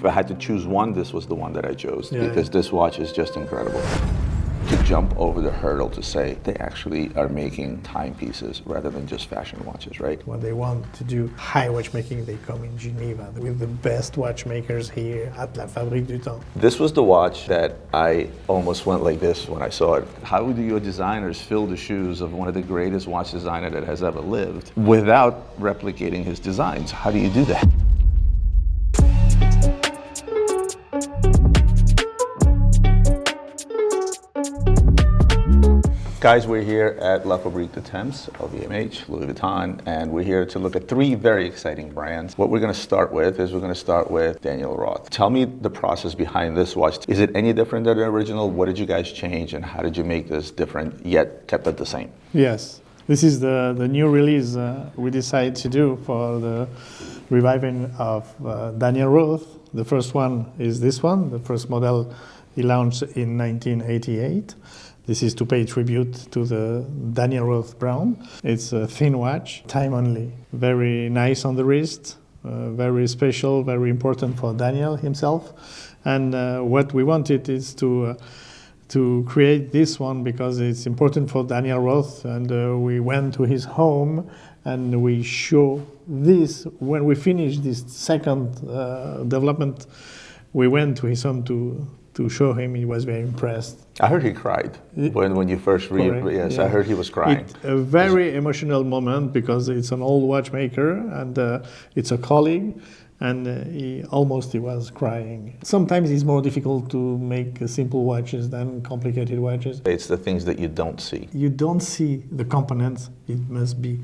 I had to choose one, this was the one that I chose because yeah. this watch is just incredible. To jump over the hurdle to say they actually are making timepieces rather than just fashion watches, right? When they want to do high watchmaking, they come in Geneva with the best watchmakers here at La Fabrique du Temps. This was the watch that I almost went like this when I saw it. How do your designers fill the shoes of one of the greatest watch designers that has ever lived without replicating his designs? How do you do that? Guys, we're here at La Fabrique du Temps, LVMH, Louis Vuitton, and we're here to look at three very exciting brands. What we're going to start with is we're going to start with Daniel Roth. Tell me the process behind this watch. Is it any different than the original? What did you guys change and how did you make this different yet kept it the same? Yes, this is the new release we decided to do for the reviving of Daniel Roth. The first one is this one, the first model he launched in 1988. This is to pay tribute to the Daniel Roth brand. It's a thin watch, time only. Very nice on the wrist, very special, very important for Daniel himself. And what we wanted is to create this one because it's important for Daniel Roth. And we went to his home and we show this. When we finished this second development, we went to his home to show him. He was very impressed. I heard he cried when you first read. Yes, yeah. I heard he was crying. It's a very emotional moment because it's an old watchmaker and it's a colleague, and he was crying. Sometimes it's more difficult to make simple watches than complicated watches. It's the things that you don't see. You don't see the components. It must be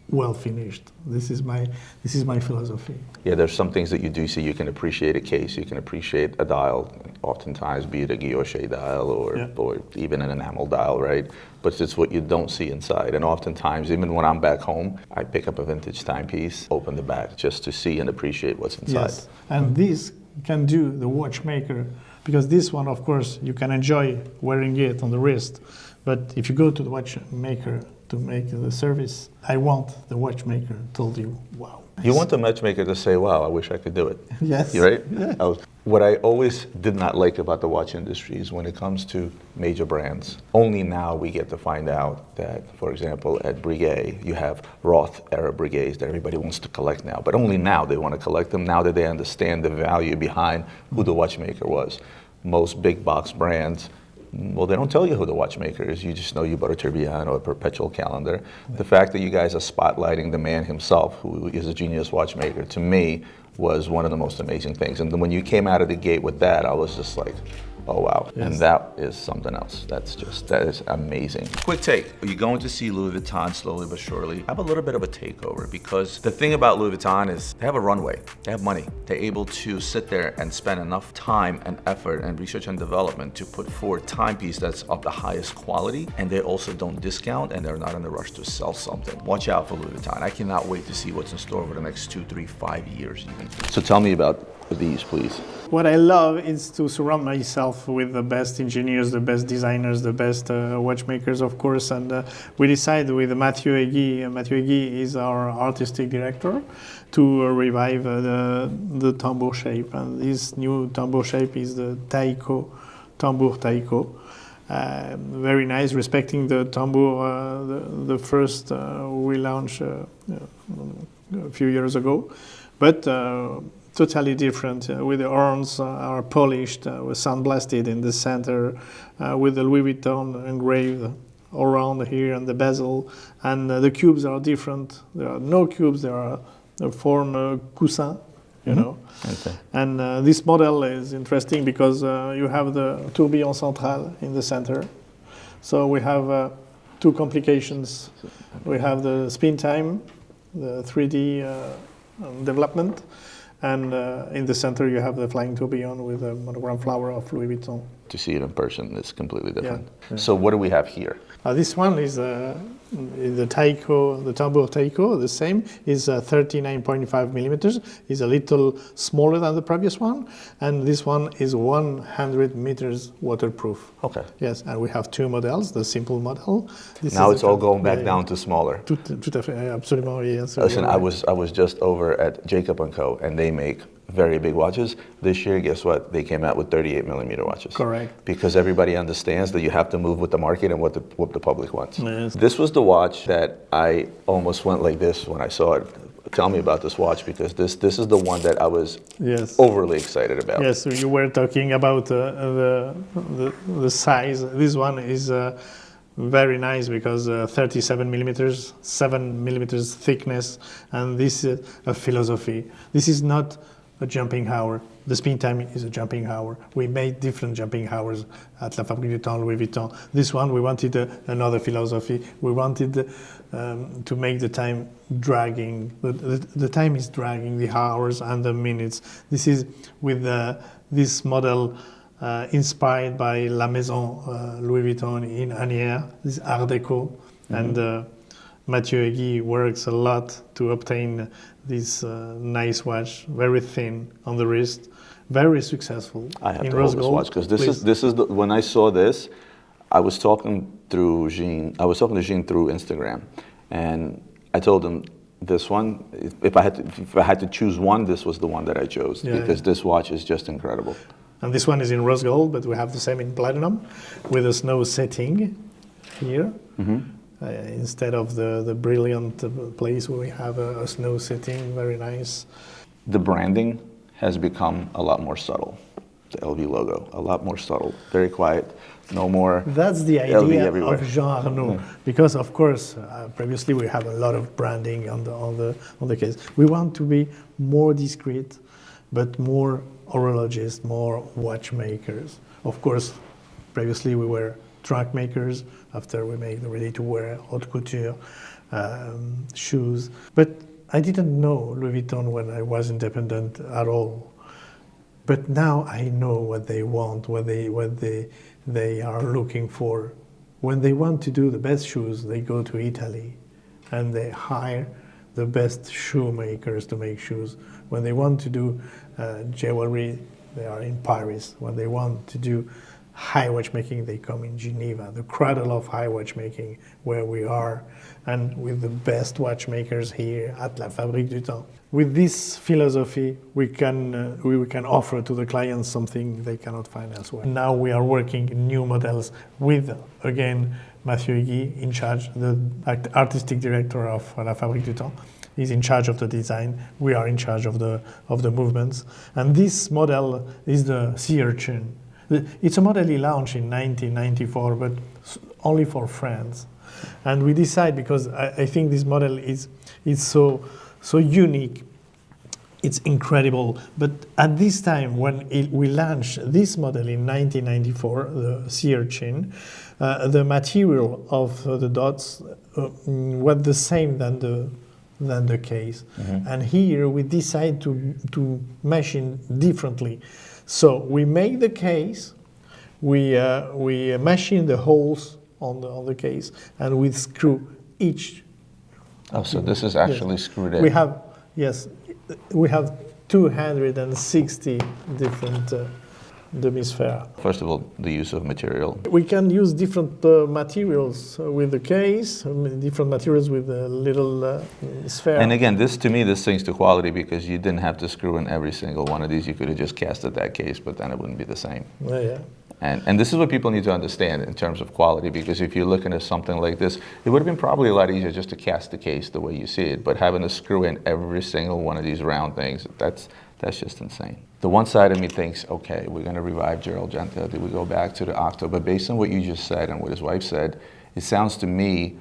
well finished. This is my philosophy. Yeah, there's some things that you do see. You can appreciate a case, you can appreciate a dial, oftentimes be it a guilloche dial or even an enamel dial, right? But it's what you don't see inside. And oftentimes, even when I'm back home, I pick up a vintage timepiece, open the back just to see and appreciate what's inside. Yes, and this can do the watchmaker, because this one, of course, you can enjoy wearing it on the wrist. But if you go to the watchmaker to make the service, I want the watchmaker told you, wow. You want the watchmaker to say, wow, I wish I could do it. Yes. You right? Yeah. What I always did not like about the watch industry is when it comes to major brands, only now we get to find out that, for example, at Breguet, you have Roth era Breguets that everybody wants to collect now, but only now they want to collect them, now that they understand the value behind who the watchmaker was. Most big box brands, well, they don't tell you who the watchmaker is. You just know you bought a tourbillon or a perpetual calendar. The fact that you guys are spotlighting the man himself, who is a genius watchmaker, to me was one of the most amazing things. And then when you came out of the gate with that, I was just like, oh wow. Yes. And that is something else. That is amazing. Quick take, you're going to see Louis Vuitton slowly but surely have a little bit of a takeover, because the thing about Louis Vuitton is they have a runway, they have money. They're able to sit there and spend enough time and effort and research and development to put forward a timepiece that's of the highest quality, and they also don't discount and they're not in a rush to sell something. Watch out for Louis Vuitton. I cannot wait to see what's in store over the next 2, 3, 5 years even. So tell me about these, please. What I love is to surround myself with the best engineers, the best designers, the best watchmakers, of course. And we decided with Mathieu Egui. Mathieu Egui is our artistic director, to revive the Tambour shape. And this new Tambour shape is the Taiko, Tambour Taiko. Very nice, respecting the Tambour, the first we launched a few years ago. But totally different, with the horns are polished, with sandblasted in the center, with the Louis Vuitton engraved around here and the bezel, and the cubes are different. There are no cubes, there are form coussin, you know. Okay. And this model is interesting because you have the tourbillon central in the center. So we have two complications. We have the spin time, the 3D development, and in the center you have the flying tourbillon with a monogram flower of Louis Vuitton. To see it in person, it's completely different. Yeah. So what do we have here? This one is the Taiko, the Tambour Taiko, the same, is 39.5 millimeters. It's a little smaller than the previous one, and this one is 100 meters waterproof. Okay. Yes, and we have two models, the simple model. Now it's all going back down to smaller. Tout à fait, absolument, yes. Listen, I was just over at Jacob & Co, and they make very big watches. This year, guess what? They came out with 38 millimeter watches. Correct. Because everybody understands that you have to move with the market and what the public wants. Yes. This was the watch that I almost went like this when I saw it. Tell me about this watch, because this is the one that I was overly excited about. Yes, so you were talking about the size. This one is very nice because 37 millimeters, 7 millimeters thickness, and this is a philosophy. This is not a jumping hour. The spin time is a jumping hour. We made different jumping hours at La Fabrique du Temps, Louis Vuitton. This one, we wanted another philosophy. We wanted to make the time dragging. The time is dragging, the hours and the minutes. This is with this model inspired by La Maison Louis Vuitton in Asnières, this Art Deco. And Mathieu Egui works a lot to obtain this nice watch, very thin on the wrist, very successful. I have in to rose hold this gold. watch because this is when I saw this, I was talking through Jean. I was talking to Jean through Instagram, and I told him this one. If I had to choose one, this was the one that I chose because this watch is just incredible. And this one is in rose gold, but we have the same in platinum, with a snow setting here. Instead of the brilliant place where we have a snow setting, very nice. The branding has become a lot more subtle. The LV logo, a lot more subtle, very quiet, no more. That's the LV idea everywhere. of Jean Arnaud, because of course previously we have a lot of branding on the case. We want to be more discreet, but more horologists, more watchmakers. Of course, previously we were trunk makers. After we make the ready-to-wear, haute couture, shoes. But I didn't know Louis Vuitton when I was independent at all. But now I know what they want, what they are looking for. When they want to do the best shoes, they go to Italy and they hire the best shoemakers to make shoes. When they want to do jewelry, they are in Paris. When they want to do high watchmaking, they come in Geneva, the cradle of high watchmaking, where we are, and with the best watchmakers here at La Fabrique du Temps. With this philosophy, we can offer to the clients something they cannot find elsewhere. Now we are working new models with, again, Mathieu Egui in charge, the artistic director of La Fabrique du Temps. He's in charge of the design. We are in charge of the movements. And this model is the Sea Urchin. It's a model he launched in 1994, but only for France. And we decide, because I think this model is so unique, it's incredible. But at this time, when we launched this model in 1994, the Sea Urchin, the material of the dots was the same than the case. And here we decide to machine differently. So we make the case, we machine the holes on the case, and we screw each. Oh, so this is actually screwed in. We have 260 different demi-sphere. First of all, the use of material. We can use different materials with the case, different materials with a little sphere. And again, this sings to quality, because you didn't have to screw in every single one of these. You could have just casted that case, but then it wouldn't be the same. Yeah. And this is what people need to understand in terms of quality, because if you're looking at something like this, it would have been probably a lot easier just to cast the case the way you see it, but having to screw in every single one of these round things, that's just insane. The one side of me thinks, okay, we're going to revive Gerald Genta. Did we go back to the Octo? But based on what you just said and what his wife said, it sounds to me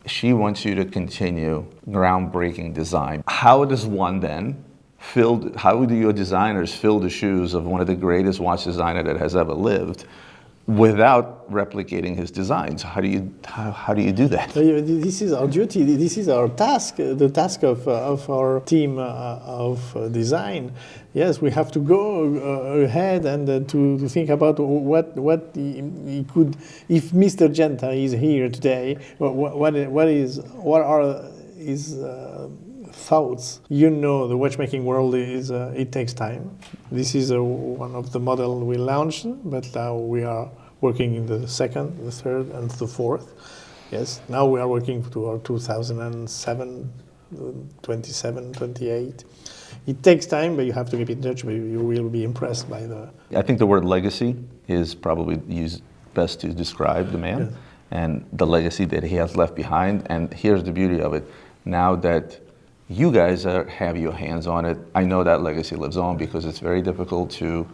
she wants you to continue groundbreaking design. How does one then how do your designers fill the shoes of one of the greatest watch designer that has ever lived without replicating his designs? How do you do that? This is our duty. This is our task. The task of our team of design. Yes, we have to go ahead and to think about what he could. If Mr. Genta is here today, what are his thoughts? You know, the watchmaking world it takes time. This is one of the models we launched, but now we are working in the second, the third, and the fourth. Yes, now we are working to our 2007, 27, 28. it takes time, but you have to keep in touch. But you will be impressed by the. I think the word legacy is probably used best to describe the man. Yes. And the legacy that he has left behind. And here's the beauty of it. Now that you guys have your hands on it, I know that legacy lives on, because it's very difficult to,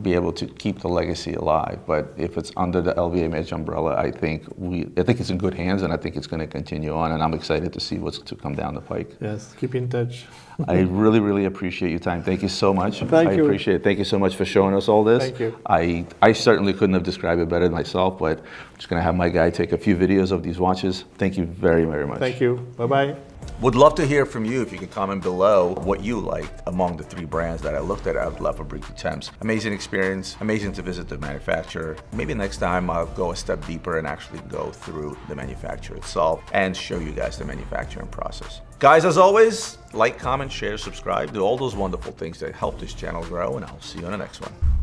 be able to keep the legacy alive. But if it's under the LVMH umbrella, I think it's in good hands, and I think it's going to continue on. And I'm excited to see what's to come down the pike. Yes, keep in touch. I really, really appreciate your time. Thank you so much. Thank you. I appreciate it. Thank you so much for showing us all this. Thank you. I certainly couldn't have described it better myself, but I'm just going to have my guy take a few videos of these watches. Thank you very, very much. Thank you. Bye-bye. Would love to hear from you. If you can comment below what you liked among the 3 brands that I looked at. I would love for Brico Temps. Amazing experience, amazing to visit the manufacturer. Maybe next time I'll go a step deeper and actually go through the manufacturer itself and show you guys the manufacturing process. Guys, as always, like, comment, share, subscribe, do all those wonderful things that help this channel grow, and I'll see you on the next one.